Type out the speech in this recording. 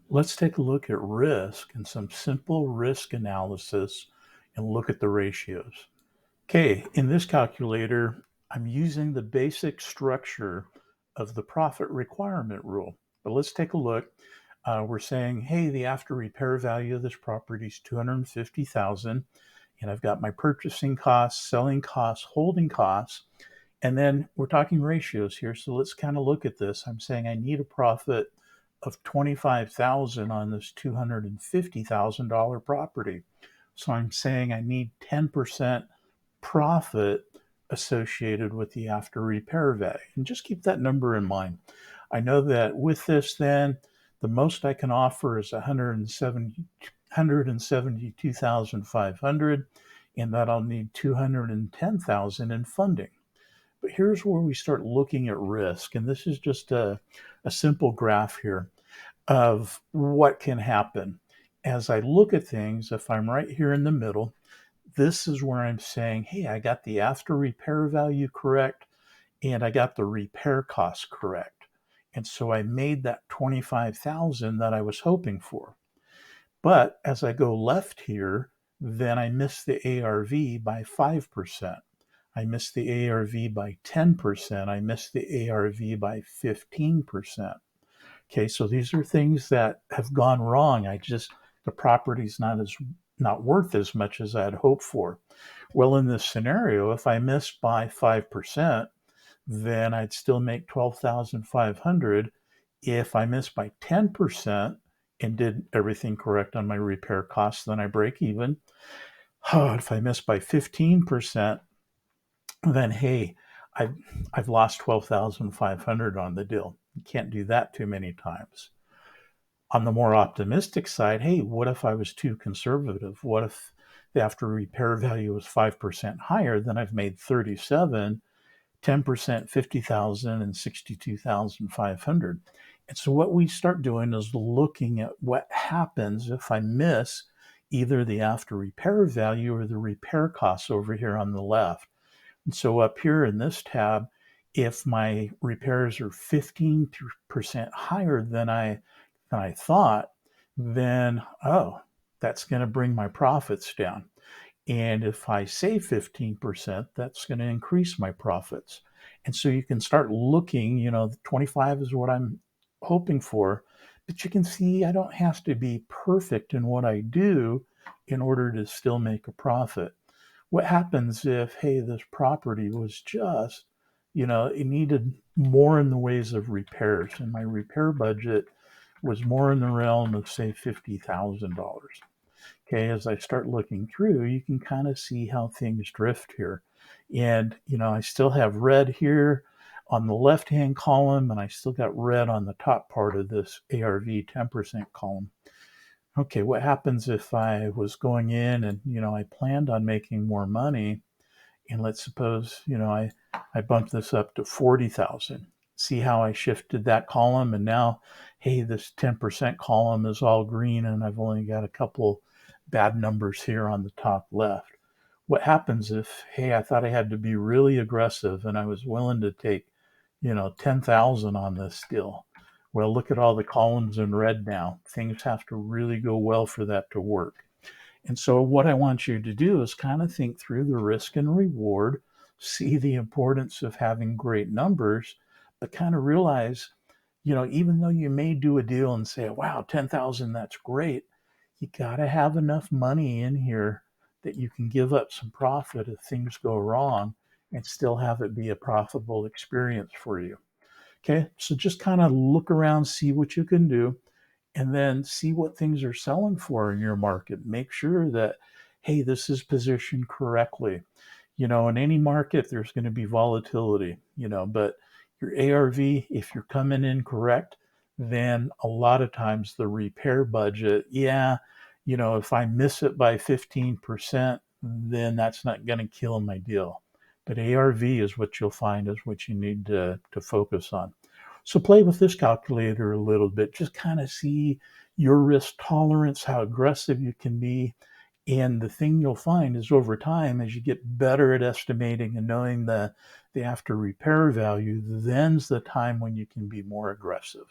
Let's take a look at risk and some simple risk analysis and look at the ratios. Okay, in this calculator, I'm using the basic structure of the profit requirement rule. But let's take a look. We're saying, hey, the after repair value of this property is 250,000, and I've got my purchasing costs, selling costs, holding costs, and then we're talking ratios here. So let's kind of look at this. I'm saying I need a profit of 25,000 on this $250,000 property. So I'm saying I need 10% profit associated with the after repair value. And just keep that number in mind. I know that with this, then the most I can offer is 172,500, and that I'll need 210,000 in funding. But here's where we start looking at risk. And this is just a simple graph here of what can happen. As I look at things, if I'm right here in the middle, this is where I'm saying, hey, I got the after repair value correct and I got the repair cost correct. And so I made that 25,000 that I was hoping for. But as I go left here, then I miss the ARV by 5%. I missed the ARV by 10%. I missed the ARV by 15%. Okay, so these are things that have gone wrong. The property's not worth as much as I had hoped for. Well, in this scenario, if I miss by 5%, then I'd still make 12,500. If I miss by 10% and did everything correct on my repair costs, then I break even. If I miss by 15%, then hey, I've, I've lost 12,500 on the deal. You can't do that too many times. On the more optimistic side, hey, what if I was too conservative? What if the after repair value was 5% higher? Then I've made 37, 10%, 50,000 and 62,500. And so what we start doing is looking at what happens if I miss either the after repair value or the repair costs over here on the left. And so up here in this tab, if my repairs are 15% higher than I thought, then that's going to bring my profits down. And if I save 15%, that's going to increase my profits. And so you can start looking, 25 is what I'm hoping for, but you can see I don't have to be perfect in what I do in order to still make a profit. What happens if, hey, this property was just, it needed more in the ways of repairs, and my repair budget was more in the realm of, say, $50,000. Okay, as I start looking through, you can kind of see how things drift here. And, I still have red here on the left-hand column, and I still got red on the top part of this ARV 10% column. Okay, what happens if I was going in and, I planned on making more money, and let's suppose, I bumped this up to 40,000. See how I shifted that column, and now, hey, this 10% column is all green, and I've only got a couple bad numbers here on the top left. What happens if, hey, I thought I had to be really aggressive and I was willing to take, 10,000 on this deal? Well, look at all the columns in red now. Things have to really go well for that to work. And so what I want you to do is kind of think through the risk and reward, see the importance of having great numbers, but kind of realize, even though you may do a deal and say, wow, 10,000, that's great, you got to have enough money in here that you can give up some profit if things go wrong and still have it be a profitable experience for you. Okay, so just kind of look around, see what you can do, and then see what things are selling for in your market. Make sure that, hey, this is positioned correctly. In any market, there's going to be volatility, but your ARV, if you're coming in correct, then a lot of times the repair budget, if I miss it by 15%, then that's not going to kill my deal. But ARV is what you'll find is what you need to focus on. So play with this calculator a little bit. Just kind of see your risk tolerance, how aggressive you can be. And the thing you'll find is over time, as you get better at estimating and knowing the after repair value, then's the time when you can be more aggressive.